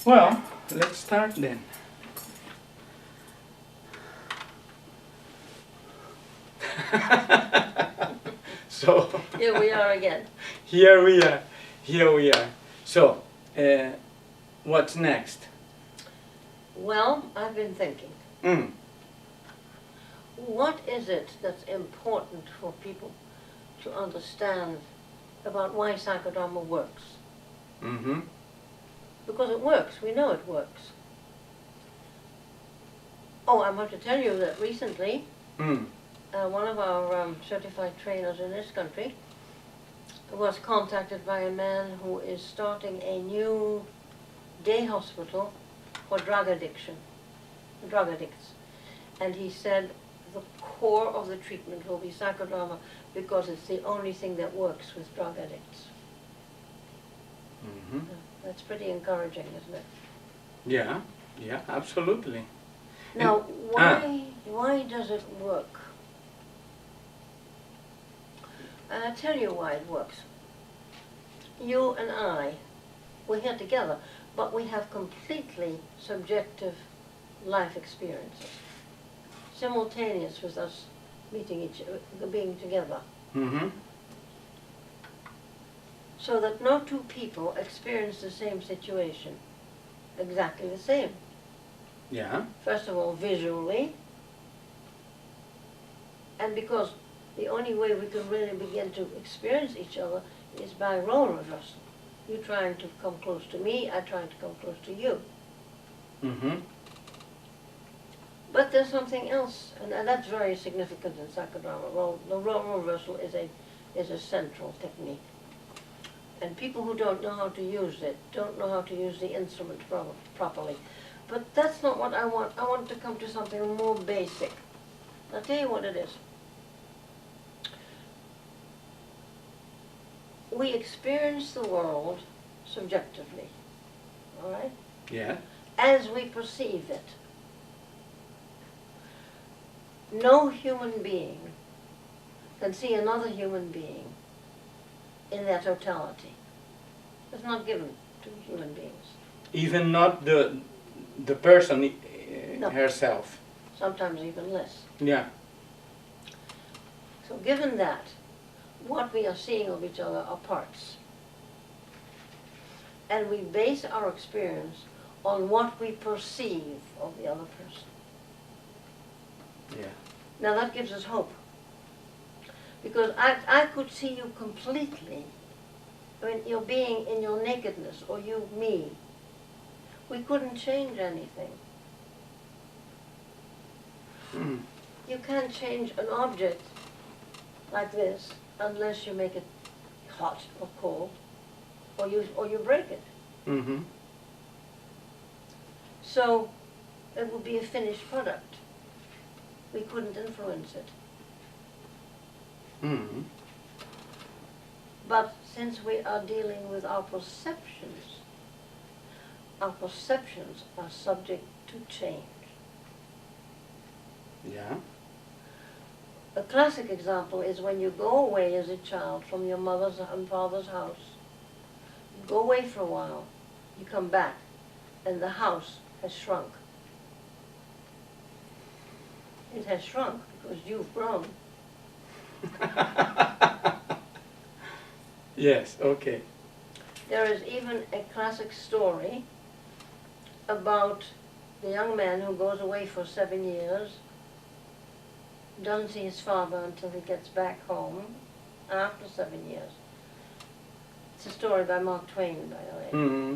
Well, let's start then. So Here we are again. here we are. Here we are. So, what's next? Well, I've been thinking, Mm. what is it that's important for people to understand about why psychodrama works? Mm-hmm. Because it works. We know it works. Oh, I want to tell you that recently, Mm. one of our certified trainers in this country was contacted by a man who is starting a new day hospital for drug addicts. And he said the core of the treatment will be psychodrama because it's the only thing that works with drug addicts. Mm-hmm. That's pretty encouraging, isn't it? Yeah, yeah, absolutely. Now, And- why does it work? I'll tell you why it works. You and I, we're here together, but we have completely subjective life experiences, simultaneous with us being together. Mm-hmm. So that no two people experience the same situation exactly the same. Yeah. First of all, visually, and because the only way we can really begin to experience each other is by role reversal. You trying to come close to me, I trying to come close to you. Mm-hmm. But there's something else, and that's very significant in psychodrama. The role reversal is a central technique. And people who don't know how to use it don't know how to use the instrument properly. But that's not what I want. I want to come to something more basic. I'll tell you what it is. We experience the world subjectively, all right? Yeah. As we perceive it. No human being can see another human being in their totality. It's not given to human beings. Even not the person No. herself. Sometimes even less. Yeah. So given that, what we are seeing of each other are parts. And we base our experience on what we perceive of the other person. Yeah. Now that gives us hope. Because I could see you completely. I mean, your being in your nakedness, or you, me. We couldn't change anything. Mm. You can't change an object like this unless you make it hot or cold, or you break it. Mm-hmm. So it would be a finished product. We couldn't influence it. Mm-hmm. But since we are dealing with our perceptions are subject to change. Yeah. A classic example is when you go away as a child from your mother's and father's house. You go away for a while, you come back, and the house has shrunk. It has shrunk because you've grown. Yes, okay. There is even a classic story about the young man who goes away for 7 years, doesn't see his father until he gets back home after 7 years. It's a story by Mark Twain, by the way. Mm-hmm.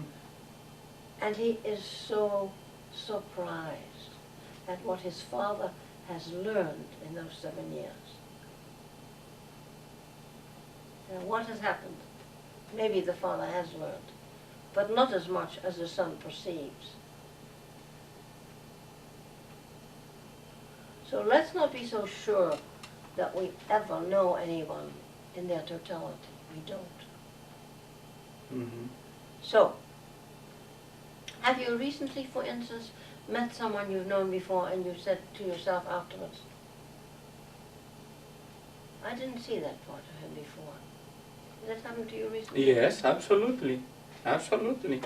And he is so surprised at what his father has learned in those 7 years. Now, what has happened? Maybe the father has learned, but not as much as the son perceives. So let's not be so sure that we ever know anyone in their totality. We don't. Mm-hmm. So, have you recently, for instance, met someone you've known before and you said to yourself afterwards, I didn't see that part of him before. Did that happen to you recently? Yes, absolutely. Absolutely.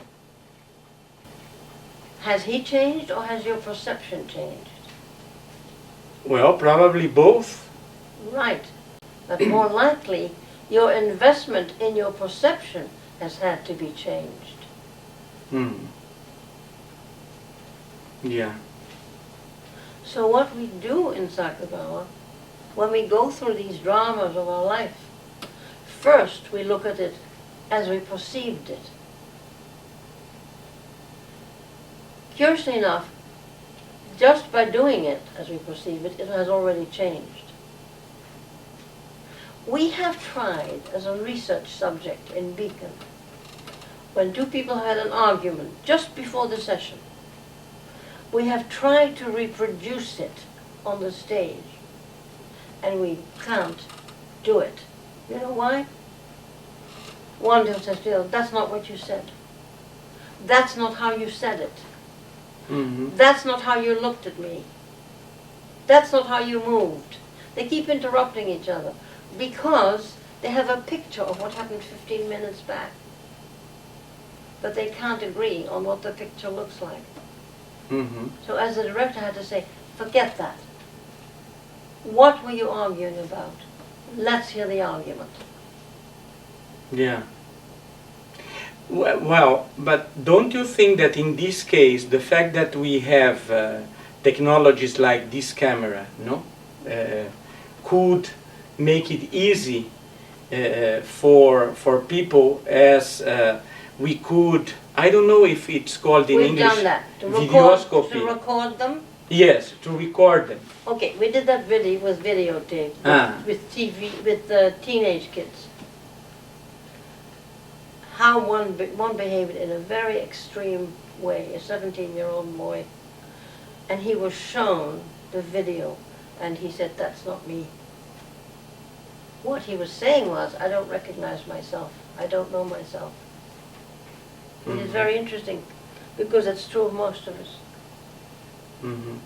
Has he changed or has your perception changed? Well, probably both. Right. But more likely, your investment in your perception has had to be changed. Hmm. Yeah. So what we do in psychodrama, when we go through these dramas of our life, first we look at it as we perceived it. Curiously enough, just by doing it as we perceive it, it has already changed. We have tried as a research subject in Beacon, when two people had an argument just before the session, we have tried to reproduce it on the stage, and we can't do it. You know why? One says, that's not what you said. That's not how you said it. Mm-hmm. That's not how you looked at me. That's not how you moved. They keep interrupting each other because they have a picture of what happened 15 minutes back. But they can't agree on what the picture looks like. Mm-hmm. So as the director had to say, forget that. What were you arguing about? Let's hear the argument. Yeah. Well, but don't you think that in this case, the fact that we have technologies like this camera, no, could make it easy for people, as we could, I don't know if it's called in We've English, done that. To videoscopy. record them. Yes, to record them. Okay, we did that with videotape, with TV, with teenage kids. How one behaved in a very extreme way, a 17-year-old boy, and he was shown the video, and he said, that's not me. What he was saying was, I don't recognize myself. I don't know myself. It is very interesting, because it's true of most of us. Mm-hmm.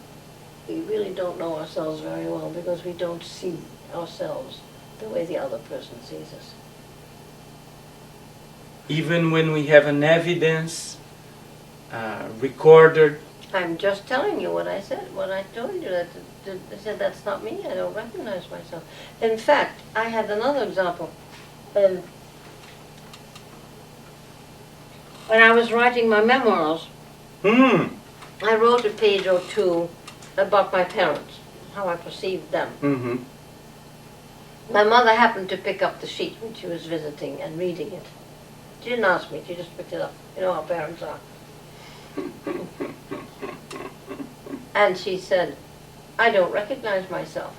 We really don't know ourselves very well, because we don't see ourselves the way the other person sees us. Even when we have an evidence recorded. I'm just telling you what I said, what I told you. That I said, that's not me, I don't recognize myself. In fact, I had another example. When I was writing my memoirs, I wrote a page or two about my parents, how I perceived them. Mm-hmm. My mother happened to pick up the sheet when she was visiting and reading it. She didn't ask me, she just picked it up. You know how parents are. And she said, I don't recognize myself.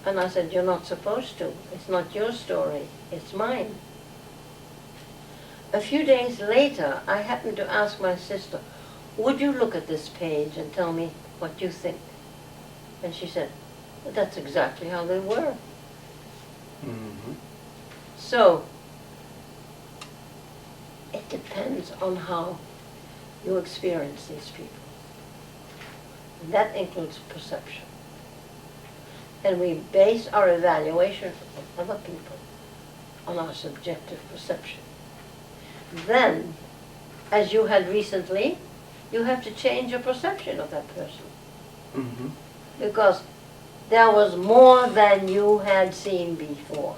And I said, you're not supposed to. It's not your story, it's mine. A few days later, I happened to ask my sister, would you look at this page and tell me what you think? And she said, well, that's exactly how they were. Mm-hmm. So, it depends on how you experience these people. And that includes perception. And we base our evaluation of other people on our subjective perception. Then, as you had recently, you have to change your perception of that person. Mm-hmm. Because there was more than you had seen before.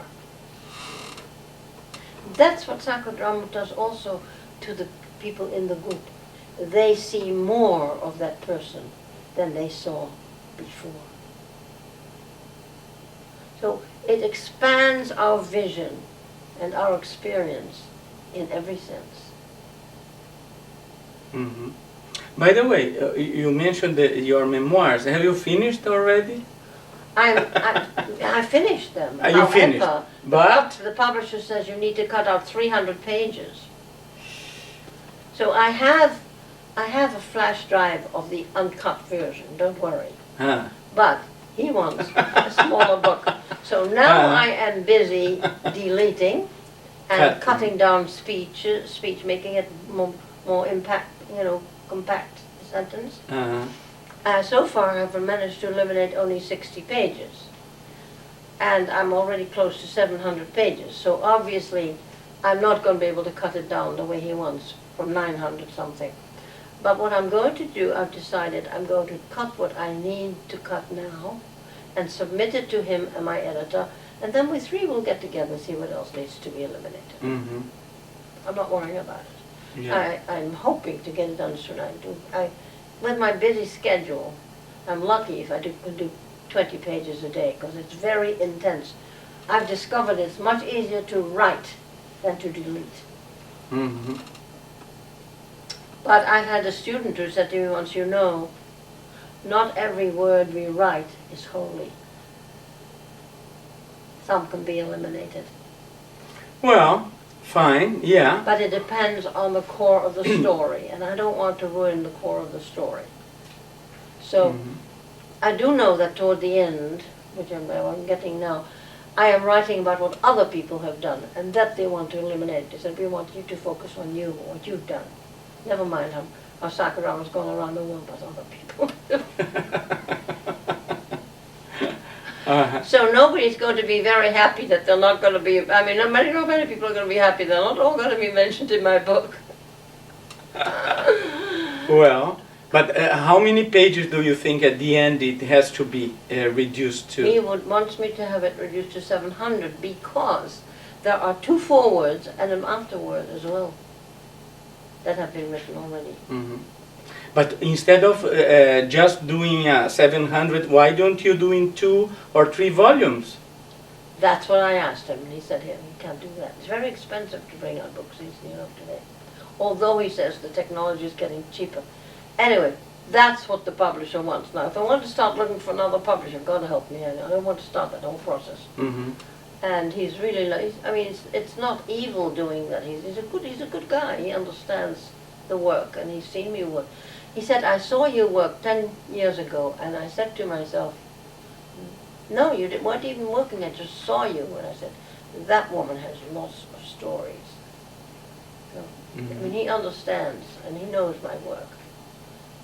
That's what psychodrama does also to the people in the group. They see more of that person than they saw before. So it expands our vision and our experience in every sense. Mm-hmm. By the way, you mentioned your memoirs. Have you finished already? I finished them. You finished, but the publisher says you need to cut out 300 pages. So I have a flash drive of the uncut version. Don't worry. But he wants a smaller book. So now I am busy deleting and cutting down speech, making it more impact, compact sentence. So far I've managed to eliminate only 60 pages. And I'm already close to 700 pages. So obviously I'm not going to be able to cut it down the way he wants, from 900 something. But what I'm going to do, I've decided I'm going to cut what I need to cut now and submit it to him and my editor, and then we three will get together and see what else needs to be eliminated. Mm-hmm. I'm not worrying about it. Yeah. I'm hoping to get it done soon. With my busy schedule, I'm lucky if I can do 20 pages a day, because it's very intense. I've discovered it's much easier to write than to delete. Mm-hmm. But I had a student who said to me once, you know, not every word we write is holy. Some can be eliminated. Well, fine, yeah. But it depends on the core of the story, and I don't want to ruin the core of the story. So I do know that toward the end, which I'm getting now, I am writing about what other people have done, and that they want to eliminate. They said, we want you to focus on you, what you've done. Never mind how Psychodrama's gone around the world with other people. So nobody's going to be very happy that they're not going to be, I mean, not many people are going to be happy. They're not all going to be mentioned in my book. Well, but how many pages do you think at the end it has to be reduced to? He wants me to have it reduced to 700 because there are 2 forewords and an afterword as well that have been written already. Mm-hmm. But instead of just doing 700, why don't you do in 2 or 3 volumes? That's what I asked him, and he said, "Here, you can't do that. It's very expensive to bring out books today." Although he says the technology is getting cheaper. Anyway, that's what the publisher wants. Now, if I want to start looking for another publisher, God help me, I don't want to start that whole process. Mm-hmm. And he's really, I mean, it's not evil doing that. He's a good guy. He understands the work, and he's seen me work. He said, I saw you work 10 years ago, and I said to myself, no, you weren't even working, I just saw you. And I said, that woman has lots of stories. So, I mean, he understands, and he knows my work.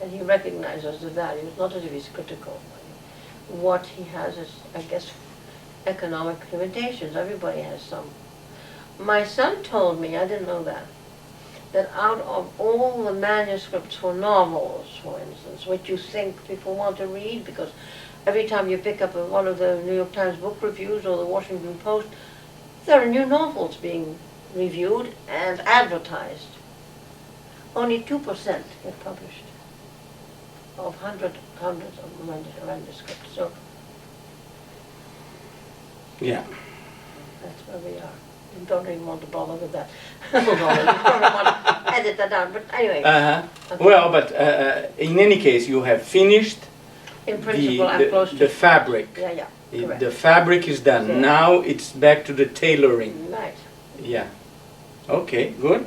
And he recognizes the value. It's not as if he's critical. What he has is, I guess, economic limitations. Everybody has some. My son told me, I didn't know that out of all the manuscripts for novels, for instance, which you think people want to read, because every time you pick up one of the New York Times book reviews or the Washington Post, there are new novels being reviewed and advertised. Only 2% get published of hundreds of manuscripts. So yeah, that's where we are. You don't even want to bother with that. You probably want to edit that down, but anyway. Okay. Well, but in any case, you have finished in principle, I'm close to the fabric. Yeah, correct. The fabric is done. Yeah. Now it's back to the tailoring. Right. Yeah. Okay, good.